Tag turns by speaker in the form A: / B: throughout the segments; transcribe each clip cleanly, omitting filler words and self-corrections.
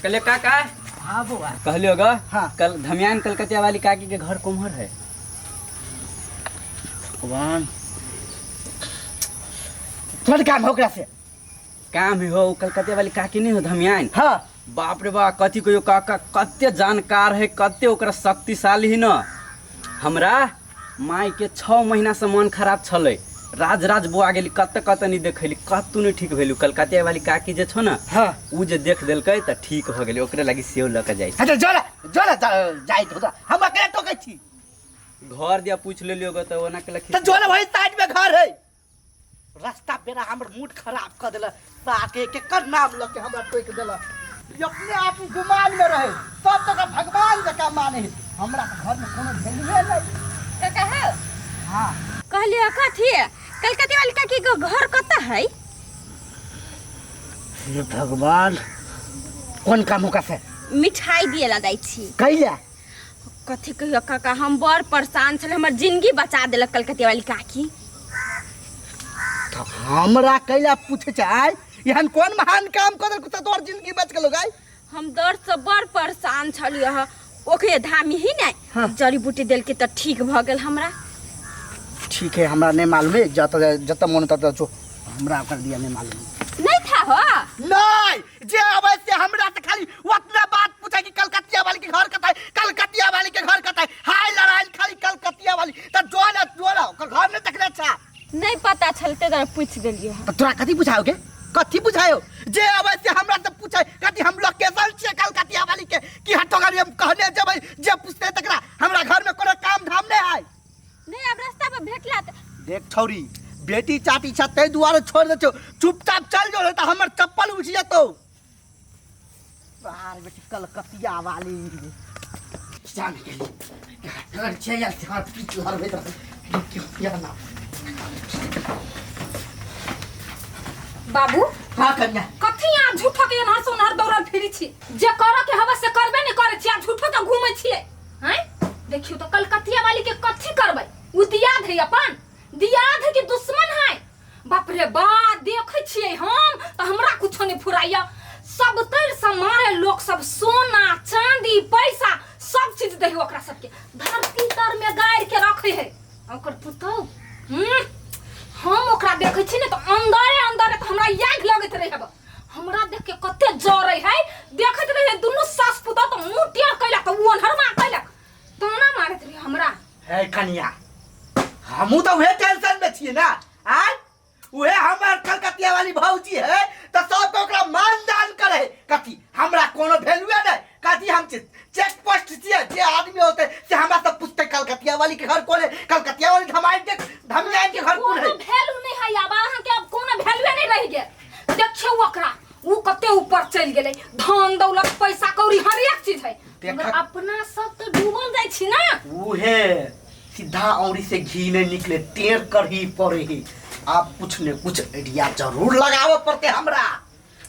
A: कल काका।
B: हाँ बुआ।
A: कहलियो गा।
B: हाँ।
A: कल धमियान कलकतिया वाली काकी के घर कुम्हर है।
B: भगवान थोड़ा काम हो से
A: काम ही हो कलकतिया वाली काकी नहीं हो धमियान।
B: हाँ
A: बाप रे बाप कथी कहियो काका कते जानकार है कते ओकरा शक्तिशाली ही न। हमरा माई के 6 महीना से मन खराब छले राज राज बुआ गेली कते कते नहीं देखली कतू नहीं ठीक भेलू कलकतिया वाली काकी जे छो न।
B: हाँ
A: उ जे देख देलकै त ठीक हो गेली ओकरे लागी सेव ल के जाई।
B: अच्छा जोला जोला जाई तो हम अकेले टोकै छी।
A: घर दिया पूछ लेलियो ग त ओना के लखी
B: तो जोला वही साइड में घर है। रास्ता बेरा हमर मूड खराब कर देला ताके के कर नाम लके हमरा टोक देला। ये अपने आप गुमान में रहे सब तो भगवान जका माने हमरा घर में कोनो वैल्यू नहीं।
C: काका है।
B: हां
C: कहलियो कथी कलकतिया वाली काकी के घर कत है।
B: हे भगवान कौन काम होका से
C: मिठाई दिएला दै छी।
B: कैला
C: कथी कहियो काका हम बड़ परेशान छल हमर जिंदगी बचा देलक कलकतिया वाली काकी।
B: तो हमरा कैला पूछे चाय यहन कौन महान काम कर देलक त तोर जिंदगी बच गेलो गाय। हम
C: दर्द से बड़ परेशान छलियो ह ओकरे धामी ही नहीं।
B: हाँ।
C: जड़ी बूटी देल के त ठीक भ गेल हमरा।
B: ठीक है हमरा नहीं मालूम है जत मन तत जो हमरा कर दिया नहीं मालूम
C: नहीं था हो।
B: नहीं जे अवश्य हमरा त खाली उतना बात पूछे कि कलकतिया वाली के घर कतै कलकतिया वाली के घर कतै हाय लड़ाई खाली कलकतिया वाली त जोला ओकर घर नहीं देखले अच्छा
C: नहीं पता चलते त पूछ देलियो।
B: त तोरा कथि बुझाओ के कथि बुझायो जे अवश्य हमरा त पूछे कथि हम लोकेशन छे कलकतिया वाली के कि हटो गाड़ी हम कहने जबै जे पूछते तकरा हमरा घर में कोनो काम धाम नहीं है।
C: नहीं अब रास्ता पर भेटला त
B: देख छौरी बेटी चाटी छ तै दुआरे छोड़ दे चुपचाप चल जो नहीं तो हमर चप्पल उठ जतो। बाहर बेटी कलकतिया वाली जान के घर छे यार हाथ की लहर में क्यों या ना
D: बाबू।
B: हां कन्या
D: कथी यहाँ झूठो के यहाँ से उनहर दौड़ल फिरी छी जे करे के हवस से करबे नहीं करे छी झूठो के घूमे छिए हैं। देखियो तो कलकतिया वाली के कथी करबै उ दियाद है अपन दियाद है कि दुश्मन है। बाप रे बा देखै छिए हम तो हमरा कुछो नहीं फुराइया सब तर समारे लोग सब सोना चांदी पैसा सब चीज दे ओकरा सबके धरती तर में गाड़ के रखे है ओकर पुतौ। हम ओकरा देखै छी ने तो अंदर तो हमरा याद लगत रहे अब हमरा देख के कते जरै है देखत रहे दुनु सास पुतौ तो मुंह टेढ़ कैला तो ओनहर मार कैला ताना मारत रहे हमरा।
B: है कन्या हमू तो वे टेंशन में छिए ना आ उहे हमर कलकतिया वाली भौजी है त सब ओकरा मान दान करे कथि हमरा कोनो वैल्यू नहीं कथि हम चेक पोस्ट छिए जे आदमी होते से हमरा सब पूछते कलकतिया वाली के घर कोन है कलकतिया वाली धमियान के घर कोन है।
D: कोनो वैल्यू नहीं है अब अहाँ के अब कोनो वैल्यू नहीं रह गेल देखियो ओकरा उ कते ऊपर चल गेलै धन दौलत पैसा कौड़ी हर एक चीज है मगर अपना सब तो डूबल जाय छी ना।
B: उहे सीधा औरी से घी नहीं निकले टेर कर ही पड़े ही आप कुछ ने कुछ आइडिया जरूर लगावे पड़ते हमरा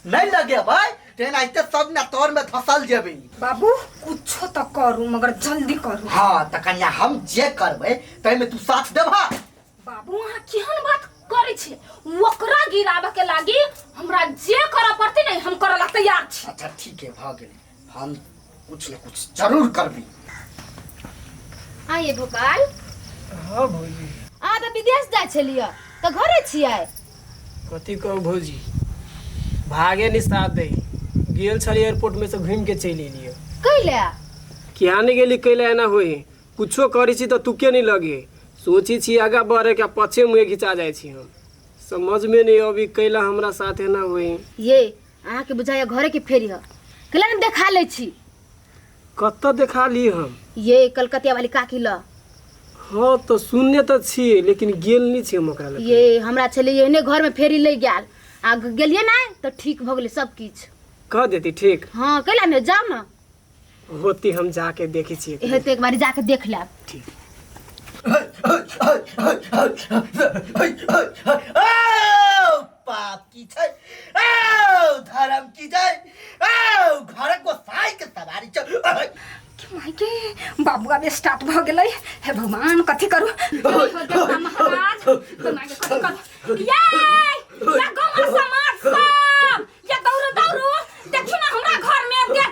B: नहीं लगे भाई तेना इते सब ना तोर में धसल जेबे।
D: बाबू कुछो तो करू मगर जल्दी करू।
B: हां त कन्या हम जे करबे तै में तू साथ देबा।
D: बाबू अहाँ केहन बात करे छी ओकरा गिराबे के लागी हमरा जे करे पड़ते नहीं हम करे ला तैयार छी।
B: अच्छा ठीक है भ गेल हम कुछ न कुछ जरूर करबी।
C: आइए भोपाल।
E: हाँ भौजी
C: आ त विदेश जाय छलिए त घरे छियै।
E: कथी कहू भौजी भागे नहीं साथ दे गेल छली एयरपोर्ट में से घूम के चल एलिए।
C: कैले
E: क्या नहीं गेली कैले एना होई कुछो करी छी तो तुके नहीं लगे सोची छी आगा बढ़े के पछे मुँह घिचा जाय छी हम समझ में नहीं अभी कैला हमरा साथ एना होई।
C: ये अहाँ के बुझाया घरे के फेरी ह कैला हम देखा ले छी।
E: कत देखा ली हम
C: ये कलकतिया वाली काकी ल।
E: हाँ तो सुनने तो छी लेकिन गेल नहीं छी हम ओकरा लग।
C: ये हमरा छले एहने घर में फेरी ले गेल आ गेलिए ना तो ठीक भ गेले सब किछ
E: कह देती ठीक।
C: हाँ कैला में जाओ ना
E: होती हम जाके देखी छी
C: हेते एक बार जाके देख लेब।
E: ठीक
B: पाप की छै ओ धर्म की जय ओ घर को साई के सवारी छ
D: कि माय के बाबू अब स्टार्ट भ गेलै हे भगवान कथी करू महाराज तो माय के कथी करू ये या गांव समाज सब या दौड़ो देखियो ना हमरा घर में देख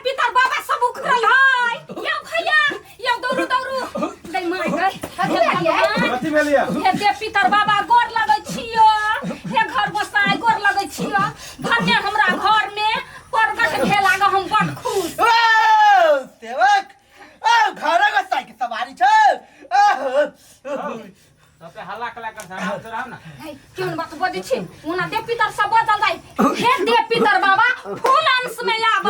F: लिया
D: हे देव पितर बाबा गोर लगै छियो, हे घर बसाय गोर लगै छियो। धन्य हमरा घर में प्रगट भेला ग हम बड़ खुश।
B: ओ सेवक ओ घर में साइकिल सवारी छ
A: तबे हल्ला कला कर सारा चढ़ाव ना
D: हे केहन बात बजै छी, उना देव पितर सब बदल जाय। हे देव पितर बाबा फूल अंश में आब,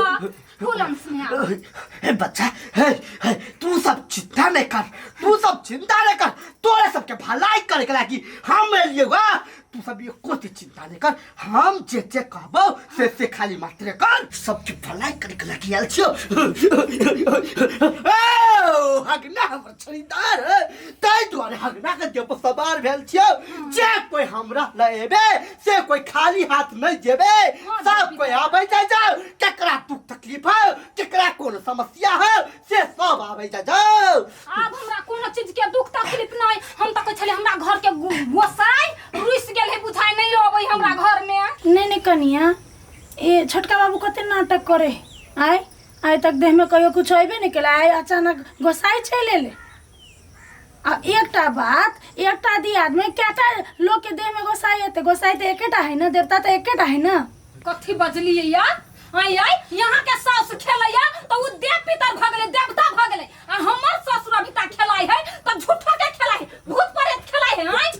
D: फूल अंश में आब।
B: हे बच्चा हे तू सब चिंता नहीं कर, तू सब चिंता नहीं कर, तोरे सबके भलाई करे के लागी हम एलिएगा। तू सब ये कोई चिंता नहीं कर, हम जे कहबो से खाली मात्र कर, सबके भलाई करे के लागी आयल छियो। ओ हगना हमर खरीदार है, ताई द्वारे हगना के देव सवार भेल छियो। जे कोई हमरा लेबे से कोई खाली हाथ नहीं जेबे, सब कोई आबै जाओ। केकरा दुख तकलीफ है, केकरा कोन समस्या है, से सब आबै जाओ।
D: आब हमरा कोनो चीज के दुख तकलीफ नै। हम त कहै छले हमरा घर के गोसाई रुइस गेल है, बुझाई नहीं अबै हमरा घर में।
G: नहीं कनिया, ए छोटका बाबू कते नाटक करे। आय तक देह में कहियो कुछ होइबे नहीं केला, आय अचानक गोसाई चले ले। आ एकटा बात, एकटा दियाद में केटा लोग के देह में गोसाई हेते? गोसाई तो एकेटा है ना, देवता तो एकेटा है ना।
D: कथी बजलिए या? आई यहाँ के सास खेलैया तो उ देव पितर भ गेलै, देवता भ गेलै। आ हमर ससुर अभी तक खेलाइ है तो झूठो के खेलाइ है, भूत प्रेत खेलाइ है। आई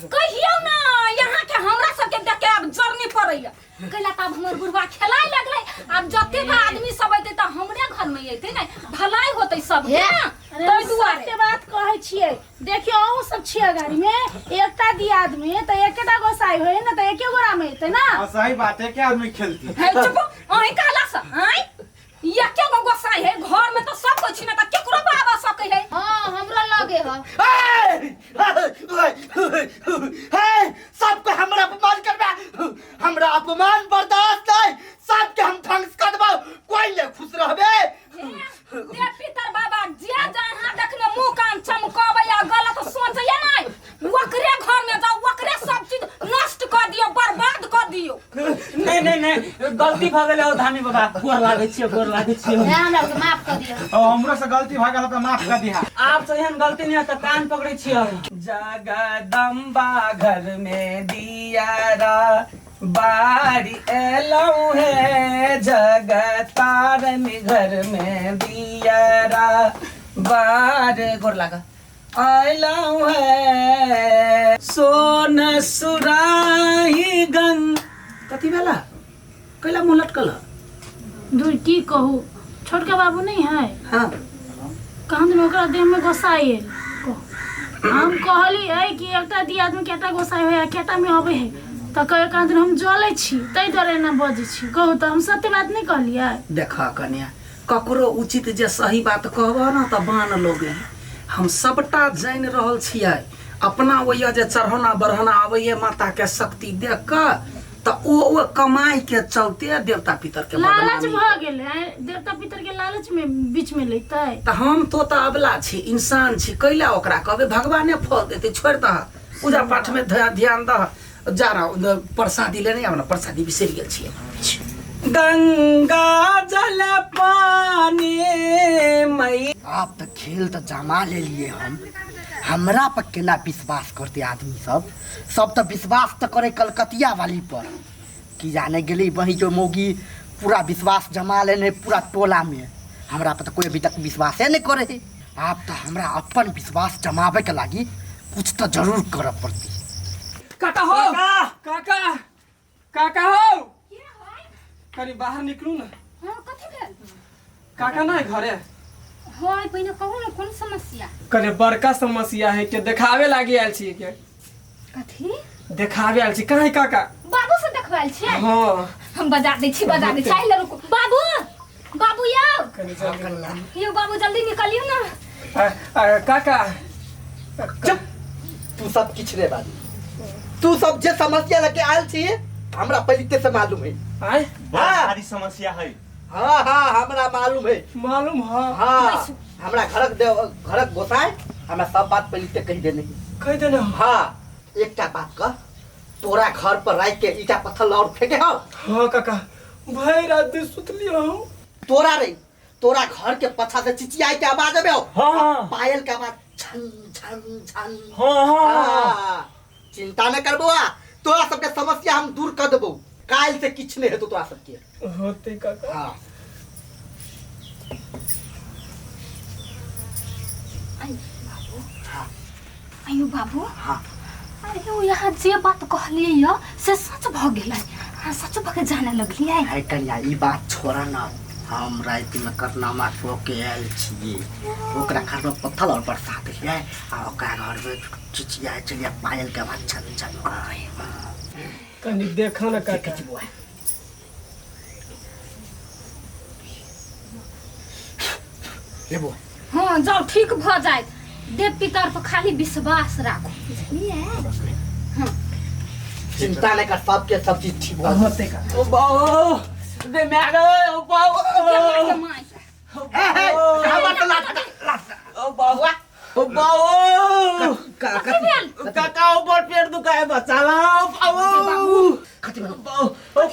D: कहियो ना यहाँ के हमरा सब के देख के अब जरनी पड़ैया। कैला तब हमर बुढ़वा खेलाइ लगलै। अब जते का आदमी सब एते त हमरे घर में एते नै, भलाई होतै सब के। तै दुआरे
G: के बात कहै छियै, देखियो अहू सब छियै गाड़ी में, एकटा दियाद में तो एकेटा गोसाई होय ना, तो एके गोरा में एते ना।
F: सही बात है, क्या आदमी खेलती
D: है चुप। आई कहला स आई एके गो गोसाई है घर में तो सब कोइ छिना, त केकरो बाबा सकै है।
C: हां हमरा लगे ह।
B: सबको हमरा अपमान करबे, हमरा अपमान बर्दाश्त नहीं, सबके हम ध्वंस कर देबो, कोई ले खुश रहबे।
D: देव पितर बाबा जे जहाँ देखने मुंह कान चमकावे या गलत सोचैया नै, ओकरे घर में जाओ, ओकरे सब चीज नष्ट कर दियो, बर्बाद कर दियो।
A: नहीं गलती भ गेलै धामी बाबा, गोर लागै छियै, गोर लागै छियै।
C: हे हमरा के माफ कर दियो।
F: हमरो से गलती भ गेल तो माफ कर दिहा।
A: आप से एहन गलती नहीं त कान पकड़े छियै। जगदम्बा घर में दियारा बारी एलौ है, जगतारन घर में दियारा बार गोर लागा आइलौ है। सोन सुराही गंग कथी भेला? कैला मुंह लटकल?
G: दूर की कहू, छोटका बाबू नहीं है,
A: हाँ
G: कहाँ दिन ओकरा देह में गोसाई है। हम कहली है कि एकटा दियाद में केटा गोसाई होय, केटा में होबे है, तो कहे कहाँ दिन हम जले छी, तै द्वारे ना बजे छी। कहू तो हम सत्य बात नहीं कहलियै।
A: देखा कन्या, ककरो उचित जे सही बात कहबह ना तो बान लोगे। हम सबटा जान रहल छियै, अपना ओया जे चढ़ौना बढ़ौना आबैये माता के शक्ति देख के, तो ओ कमाई के चलते देवता पितर के
G: लालच
A: बदनामी।
G: भ गेल है, देवता पितर के लालच में बीच में लेतै।
A: तो हम तो अबला छी, इंसान छी, कैला ओकरा कहबे भगवाने फल देते, छोड़ दह पूजा पाठ में ध्यान दह। जा रहा प्रसादी लेने, अपना प्रसादी बिसर गेल छियै। गंगा जल पानी मई।
B: आप तो खेल तो जमा ले लिए हम, हमरा पर केना विश्वास करते आदमी सब तो विश्वास तो करे कलकतिया वाली पर, कि जाने गेली वही जो मोगी पूरा विश्वास जमा लेने पूरा टोला में। हमरा पर तो कोई अभी तक विश्वास नहीं करे। आप तो हमरा अपन विश्वास जमावे के लागी कुछ तो जरूर करे पड़ती।
E: काका हो, काका काका हो, कनी बाहर निकलू ना।
D: हां कथी भेल?
E: काका ना घरे
D: होय पहिने कहू ना कोन समस्या?
E: कने बड़का समस्या है के देखावे लागी आयल छी के।
D: कथी
E: देखावे आयल छी काहे काका?
D: बाबू से देखवाल छी।
E: हां
D: हम बजा दै छी, बजा दै छी। आइ ले रुको बाबू, बाबू आओ
E: कने जल्दी
D: यो बाबू जल्दी निकलियो ना।
E: काका
B: चुप, तू सब किछ रे बाली, तू सब जे समस्या लेके आयल छी हमरा पहले से मालूम है।
E: आय
F: भारी समस्या है।
B: हाँ हमरा मालूम है।
E: मालूम है?
B: हाँ हमरा घरक गोसाई हमरा सब बात पहले से कही देने।
E: कह देना।
B: हाँ एकटा बात कह, तोरा घर पर रात के ईटा पत्थर और फेंके हो?
E: हाँ काका, भाई रात दिन सुतली हूँ।
B: तोरा रे, तोरा घर के पछा से चिचियाई के आवाज आवे हो?
F: हाँ
B: पायल के आवाज छन छन छन
F: हाँ हाँ
B: हाँ, चिंता न करबो तोरा सबके समस्या हम दूर कर देबो काल से किछ नहीं हेतौ तोरा सबके
E: होते काका
B: हाँ
D: आयु बाबू
B: हाँ
D: अरे वो यहाँ जे बात कहलिए य से सच भ गेलै सच भके जाने लगलिए
B: है कन्या ई बात छोड़ा ना हम रात में करनामा सो के आयल छिए ओकरा घर में पत्थर और बरसात है आ ओकरा घर में चिचिया चलिया पायल के बाद छन छन
E: कनी देखा ना काका
B: लेबो
D: हाँ जाओ ठीक भ जाए देव पितर पर खाली विश्वास राखो बुझलिए
B: चिंता नहीं कर सबके सब चीज ठीक होते का
E: ओ बाओ दे मैं आ गए ओ बाओ
B: कहां बात
E: ओ बाओ ओ बाओ काका ऊपर पेट दुखाए बचा लाओ बाओ
B: खती में
E: ओ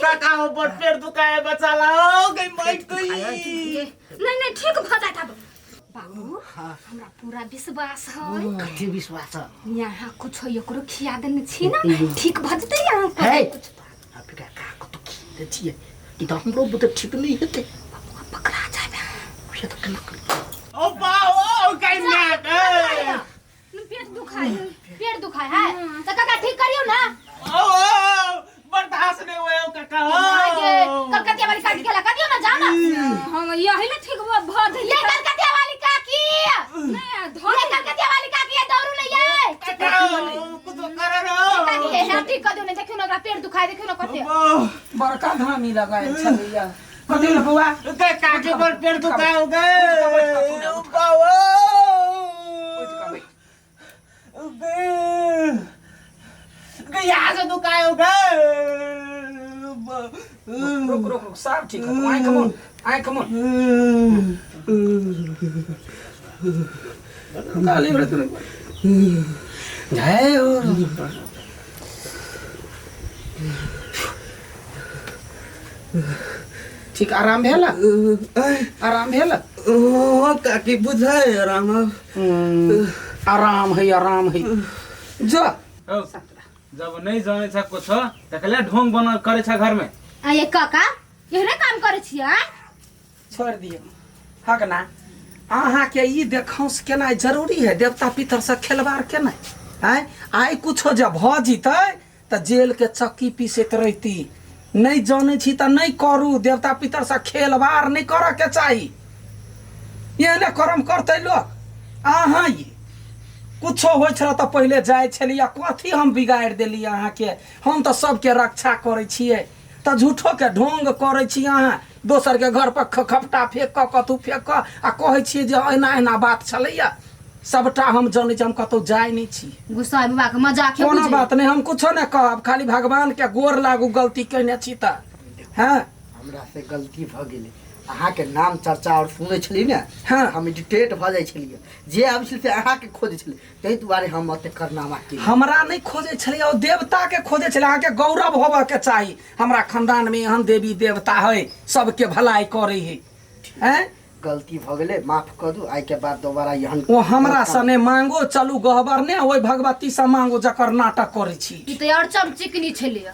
E: काका ऊपर पेट दुखाए बचा लाओ गई मई गई
D: नहीं ठीक भ जाए तब बाबू हमरा पूरा विश्वास है
B: कथी विश्वास
D: यहाँ कुछ एकरो खिया देने छी ना ठीक भ जते यहाँ
B: है आप का को तो खीते छिए कि तो हमरो बुत ठीक नहीं हेते
D: पकड़ा जाए
B: ये तो कल
E: ओ बाओ गई मैं
D: पेट दुखाए है तो काका ठीक करियो ना
E: ओ बर्दाश्त नहीं हुए ओ काका
D: कलकतिया वाली काकी खेला कर दियो ना जाना हम यही ना ठीक भ ये कलकतिया वाली काकी नहीं धोनी कलकतिया वाली काकी है दौड़ू ले ये
E: कुछ करे रो
D: काकी है ठीक कर दियो ना देखियो ना पेट दुखाए देखियो ना कते
H: बड़का धामी लगाए छलिया कथी ले बुआ
E: के काके पर पेट दुखाए हो गए ओ बाओ गए यहाँ से दुखाए हो गए
H: रुक रुक रुक सब ठीक है आई कम ऑन गाली रे तू जय हो ठीक आराम भेला आराम भेला
E: ओ काकी बुझाए आराम
H: आराम है जो
F: जब नहीं जाने छ कुछ तकले ढोंग बना करे छ घर में
D: आ ये काका यहरे काम करे छियै
H: छोड़ दियो हक ना अहाँ के ई देखौस केना जरूरी है देवता पितर से खेलवार केना है आई कुछो जब भ जीते त जेल के चक्की पीसैत रहती नहीं जाने छी त नहीं करू देवता पितर से खेलवार नहीं करे के चाहिए ये ने कर्म करते लोग अहाँ ये कुछो होइ छल त पहिले जाय छलिया कथी हम बिगाड़ देली अहाँ के हम त सबके रक्षा करे छिए त झूठो के ढोंग करे छी अहाँ दोसर के घर पर खपटा फेंक क कतू फेंक क आ कहै छी जे एना एना बात छलैया सबटा हम जानै छी हम कतौ जाय नहीं छी
D: गुस्सा बाबा के मजाक है
H: कोनो बात नहीं हम कुछो नहीं कहब खाली भगवान के गोर लागू गलती कहने छी त हैं
B: हमरा से गलती भ गेलै अहाँ के नाम चर्चा और सुनै छली ने
H: हाँ।
B: हम इरिटेट भ जाय छलिए जे आबै छल से अहाँ के खोजै छलै तै दुआरे हम ओते करनामा के
H: हमरा नहीं खोजे छलिए और देवता के खोजे छलिए अहाँ के गौरव होबे के चाहिए हमरा खानदान में एहन देवी देवता है सबके भलाई करे है हैं
B: गलती भ गेलै माफ कर दू आइ के बाद दोबारा यहन
H: ओ हमरा सने मांगो चलू गहबर ने ओइ भगवती से मांगो जकर नाटक करे छी
D: ई तो और चमचिकनी छलिए